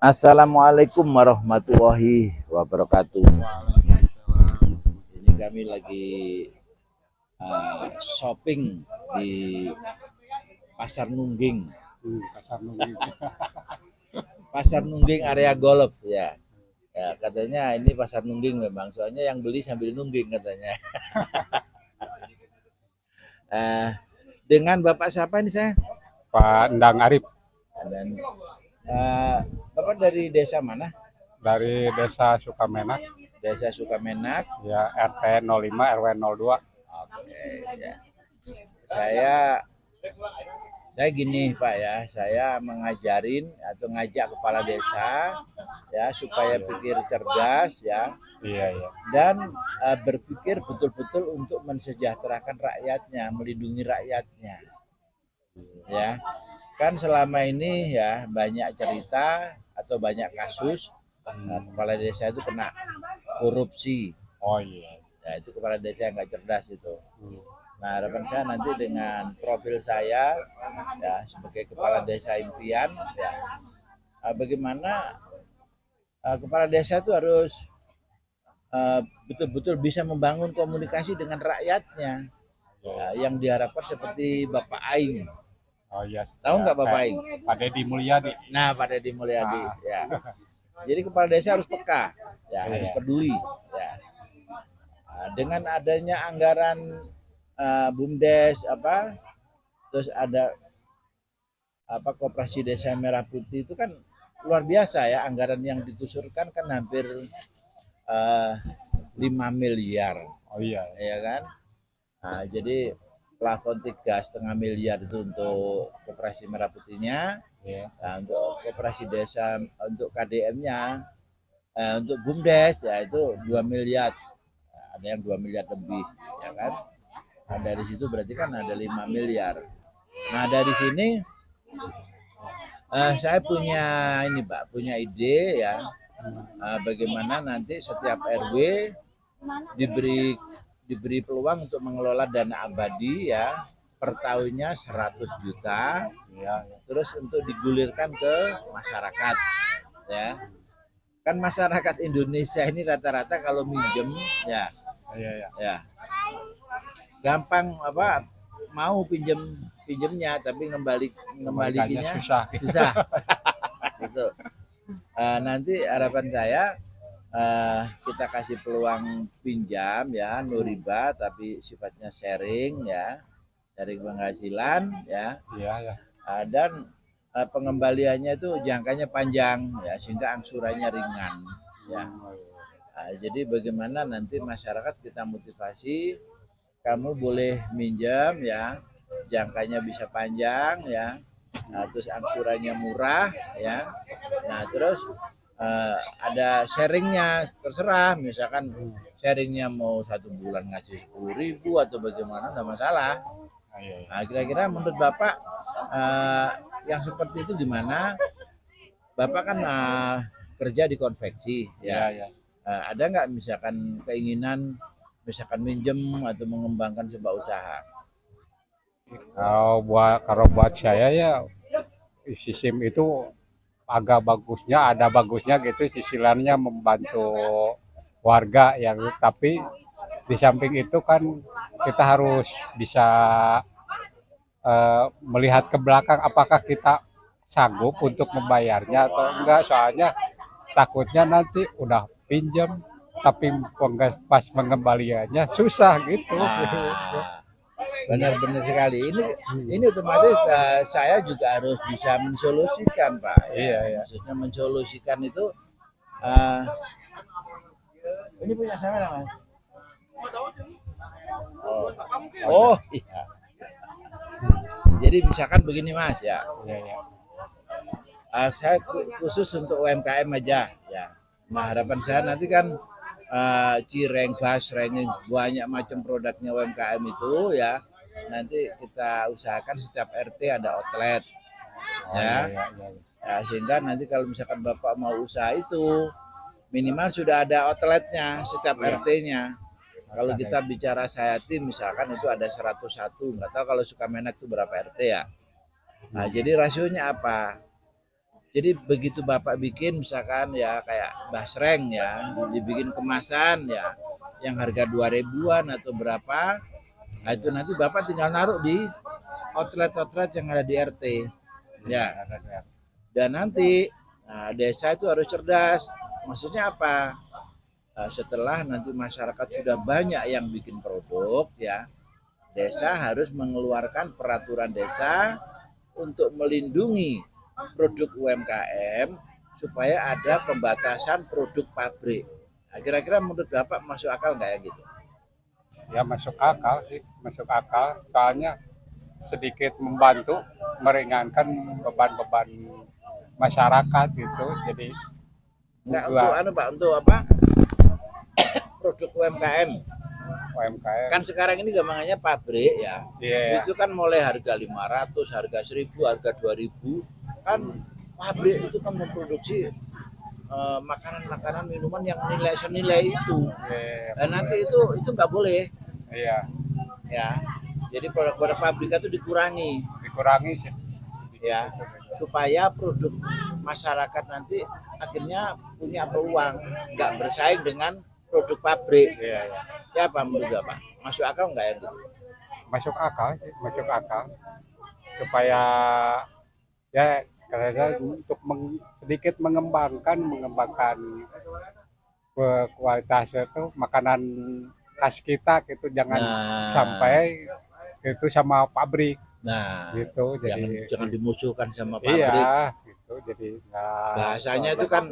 Assalamualaikum warahmatullahi wabarakatuh. Ini kami lagi shopping di Pasar Nungging. Pasar Nungging area golf ya. Ya, katanya ini Pasar Nungging memang, soalnya yang beli sambil nungging katanya. Dengan Bapak siapa ini saya? Pak Endang Arif Dan Bapak dari desa mana? dari Desa Sukamenak, Desa Sukamenak. ya RT 05 RW 02. Oke, ya. Saya gini Pak ya, saya mengajarin atau ngajak kepala desa ya supaya pikir cerdas ya Iya, iya. dan berpikir betul-betul untuk mensejahterakan rakyatnya, melindungi rakyatnya. Ya. Kan selama ini ya banyak cerita atau banyak kasus kepala desa itu kena korupsi. Oh iya. Ya, itu kepala desa yang nggak cerdas itu. Hmm. Nah, harapan saya nanti dengan profil saya ya sebagai kepala desa impian ya, bagaimana kepala desa itu harus betul-betul bisa membangun komunikasi dengan rakyatnya ya, yang diharapkan seperti Bapak Aing. Oh iya. Tahu Ya, nggak Bapak Aing? Pak Deddy Mulyadi. Nah, Pak Deddy Mulyadi ya. Jadi kepala desa harus peka ya, harus Iya. peduli ya. Dengan adanya anggaran BUMDes terus ada Koperasi Desa Merah Putih itu kan luar biasa ya, anggaran yang dikusurkan kan hampir 5 miliar Oh iya. ya kan. Nah, jadi plafon 3,5 miliar itu untuk Koperasi Merah Putihnya. Iya. Nah, untuk Koperasi Desa untuk KDM-nya, untuk BUMDes ya itu 2 miliar. Nah, ada yang 2 miliar lebih ya kan. Nah, dari situ berarti kan ada 5 miliar. Nah, dari sini saya punya ini Pak, punya ide ya, bagaimana nanti setiap RW diberi peluang untuk mengelola dana abadi ya, per tahunnya 100 juta, Iya. terus untuk digulirkan ke masyarakat ya. Kan masyarakat Indonesia ini rata-rata kalau minjem ya, Iya, iya. ya gampang mau pinjemnya tapi ngembalikinya susah. susah. Gitu. Nanti harapan saya kita kasih peluang pinjam ya, no riba tapi sifatnya sharing ya, sharing penghasilan ya. Iya, iya. Dan pengembaliannya itu jangkanya panjang ya, sehingga angsurannya ringan ya. Jadi bagaimana nanti masyarakat kita motivasi, kamu boleh minjam ya, jangkanya bisa panjang ya, terus angsurannya murah ya. Nah terus ada sharingnya, terserah, misalkan sharingnya mau 1 bulan ngasih 10.000 atau bagaimana, nggak masalah. Iya, iya. Nah, kira-kira menurut Bapak yang seperti itu gimana? Bapak kan kerja di konveksi ya. Iya, iya. Ada nggak misalkan keinginan misalkan minjem atau mengembangkan sebuah usaha? Kalau buat saya ya sistem itu agak bagusnya, ada bagusnya gitu, cicilannya membantu warga yang, tapi di samping itu kan kita harus bisa melihat ke belakang apakah kita sanggup untuk membayarnya atau enggak, soalnya takutnya nanti udah pinjam tapi pas pengembaliannya susah gitu. Nah, benar-benar sekali. Ini otomatis saya juga harus bisa mensolusikan, Pak. Iya, Ya. iya. Maksudnya mensolusikan itu ini punya saya Mas. Oh, iya. Jadi misalkan begini Mas ya. Iya, iya. Saya khusus untuk UMKM aja ya. Nah, harapan saya nanti kan cireng, basreng, banyak macam produknya UMKM itu ya. Nanti kita usahakan setiap RT ada outlet Oh, ya. iya, iya, iya. Ya, sehingga nanti kalau misalkan Bapak mau usaha itu minimal sudah ada outletnya setiap RT-nya. Kalau kita bicara saya tim misalkan itu ada 101, nggak tahu kalau Sukamenak itu berapa RT ya. Nah, jadi rasionya apa? Jadi begitu Bapak bikin misalkan ya kayak basreng ya, dibikin kemasan ya yang harga 2 ribuan atau berapa, nah itu nanti Bapak tinggal naruh di outlet-outlet yang ada di RT. Ya, dan nanti desa itu harus cerdas. Maksudnya apa? Setelah nanti masyarakat sudah banyak yang bikin produk ya, desa harus mengeluarkan peraturan desa untuk melindungi produk UMKM supaya ada pembatasan produk pabrik. Nah, kira-kira menurut Bapak masuk akal nggak ya gitu? Ya masuk akal sih, masuk akal. Soalnya sedikit membantu meringankan beban-beban masyarakat gitu. Jadi Nggak untuk enggak Pak, untuk apa? Produk UMKM. UMKM. Kan sekarang ini gampangannya pabrik ya. Iya. Itu kan mulai harga 500, harga 1000, harga 2000. Kan pabrik itu kan memproduksi makanan-makanan, minuman yang nilai senilai itu. Iya. Dan nanti itu nggak boleh Iya. ya. Jadi produk-produk pabrik itu dikurangi Dikurangi sih. ya, supaya produk masyarakat nanti akhirnya punya peluang, nggak bersaing dengan produk pabrik. Iya, iya. Ya apa menurut Bapak? Masuk akal nggak ya gitu? Masuk akal sih, masuk akal. Supaya ya karena untuk sedikit mengembangkan kualitas itu makanan khas kita gitu, jangan Nah, sampai itu sama pabrik nah, gitu. jangan Jadi jangan dimusuhkan sama pabrik. iya gitu, jadi nggak Bahasanya itu kan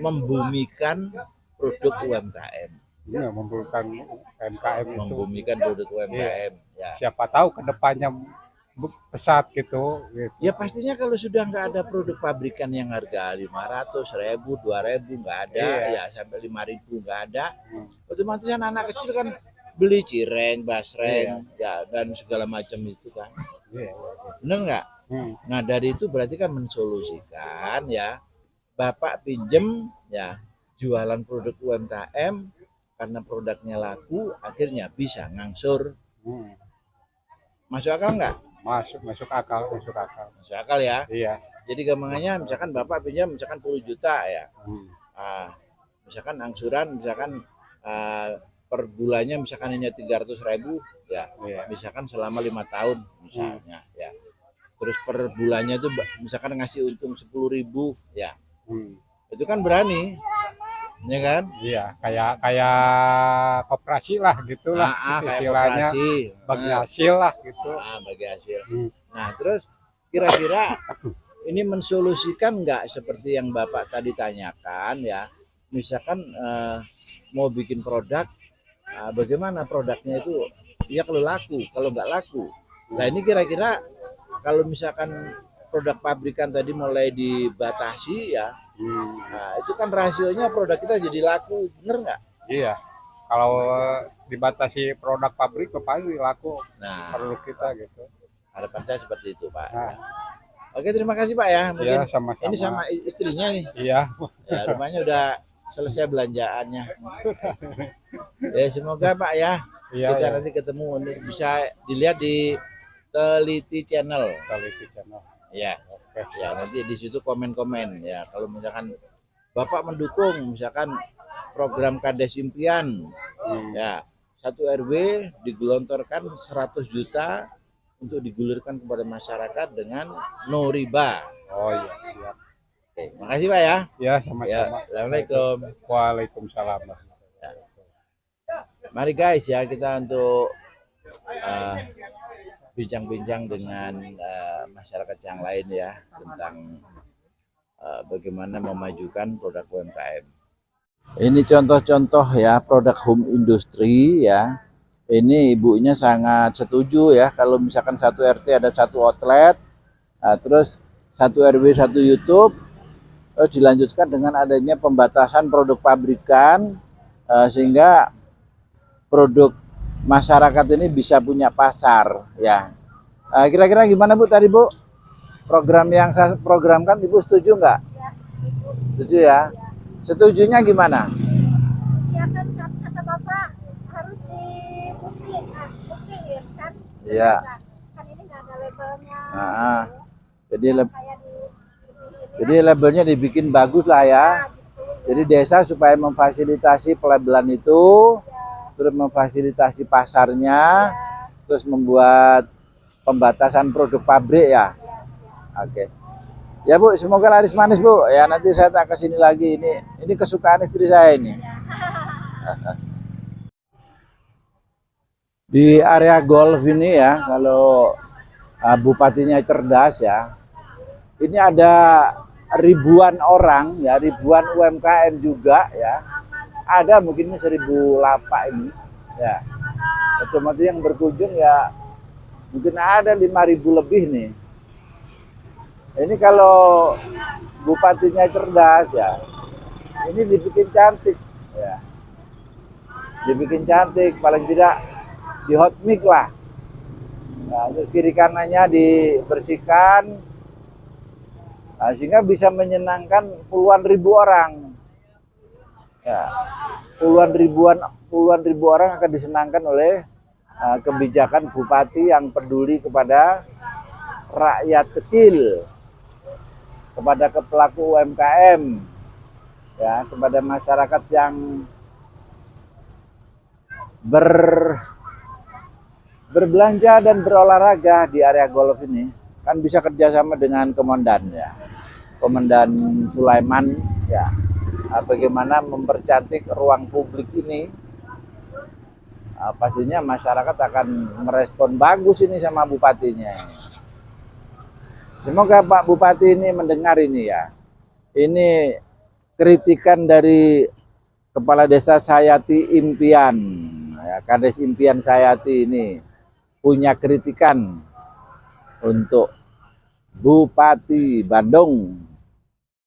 membumikan produk UMKM, ya, membutuhkan UMKM itu. membumikan produk UMKM. Ya, Siapa tahu kedepannya pesat gitu. ya pastinya kalau sudah nggak ada produk pabrikan yang harga 500.000, 2.000 nggak ada, Iya. ya sampai 5.000 nggak ada, Hmm. otomatis anak kecil kan beli cireng, basreng, Iya. ya dan segala macam itu kan, Iya. bener nggak? Nah dari itu berarti kan mensolusikan ya, Bapak pinjem ya jualan produk UMKM karena produknya laku, akhirnya bisa ngangsur. Hmm. Masuk akal nggak? Masuk akal, masuk akal. Masuk akal ya. Iya. Jadi gampangannya misalkan Bapak pinjam misalkan 10 juta ya. Hmm. Misalkan angsuran misalkan per bulannya misalkan hanya 300.000 ya. Iya. Misalkan selama 5 tahun misalnya ya. Terus per bulannya itu misalkan ngasih untung 10.000 ya. Hmm. Itu kan berani. Ya kan? Iya, kayak koperasi lah gitulah Kayak istilahnya, koperasi. bagi hasil lah gitu. Bagi hasil. Hmm. Nah, terus kira-kira ini mensolusikan nggak seperti yang Bapak tadi tanyakan ya, misalkan mau bikin produk, bagaimana produknya itu ya kalau laku, kalau nggak laku. Nah ini kira-kira kalau misalkan produk pabrikan tadi mulai dibatasi ya, nah, itu kan rasionya produk kita jadi laku, bener nggak? Iya, kalau dibatasi produk pabrik pasti laku Nah, produk kita gitu. harapan saya seperti itu Pak. Nah. Oke, terima kasih Pak ya. Mungkin Iya, sama-sama. ini sama istrinya nih. Iya. Ya, rumahnya udah selesai belanjaannya. Ya, semoga Pak ya. Iya, Kita iya. nanti ketemu, bisa dilihat di Teliti Channel. Teliti Channel. Ya. Oke. Ya, nanti di situ komen-komen ya. Kalau misalkan Bapak mendukung misalkan program Kades Impian ya, 1 RW digelontorkan 100 juta untuk digulirkan kepada masyarakat dengan no riba. Oh iya, siap. Oke, makasih Pak ya. Ya, sama-sama. Ya, Assalamualaikum. Waalaikumsalam. Ya. Mari guys ya, kita untuk bincang-bincang dengan masyarakat yang lain ya tentang bagaimana memajukan produk UMKM. Ini contoh-contoh ya produk home industry ya. Ini ibunya sangat setuju ya kalau misalkan 1 RT ada 1 outlet, terus 1 RW 1 YouTube, terus dilanjutkan dengan adanya pembatasan produk pabrikan sehingga produk masyarakat ini bisa punya pasar ya. Kira-kira gimana Bu tadi Bu? Program yang saya programkan Ibu setuju nggak? Setuju ya? Setujunya gimana? Ya kan kata Bapak harus dibuktiin kan? Iya. Kan ini nggak ada labelnya. Jadi kayak di Jadi labelnya dibikin bagus lah ya. Jadi desa supaya memfasilitasi pelabelan itu, terus memfasilitasi pasarnya, terus membuat pembatasan produk pabrik ya. Oke. Ya Bu, semoga laris manis Bu. Ya nanti saya tak kesini lagi. Ini kesukaan istri saya ini. Di area golf ini ya, kalau bupatinya cerdas ya, ini ada ribuan orang ya, ribuan UMKM juga ya. Ada mungkin 1.000 lapak ini ya. Otomatis yang berkunjung ya mungkin ada 5.000 lebih nih. Ini kalau bupatinya cerdas ya, ini dibikin cantik ya. Dibikin cantik, paling tidak di hot mic lah. Nah, kiri kanannya dibersihkan, nah, sehingga bisa menyenangkan puluhan ribu orang. Ya, puluhan ribu orang akan disenangkan oleh kebijakan bupati yang peduli kepada rakyat kecil, kepada pelaku UMKM, ya, kepada masyarakat yang berbelanja dan berolahraga di area golf ini. Kan bisa kerjasama dengan komandan ya, Komandan Sulaiman ya. Bagaimana mempercantik ruang publik ini, pastinya masyarakat akan merespon bagus ini sama bupatinya. Semoga Pak Bupati ini mendengar ini ya. Ini kritikan dari Kepala Desa Sayati Impian, ya, Kades Impian Sayati ini punya kritikan untuk Bupati Bandung.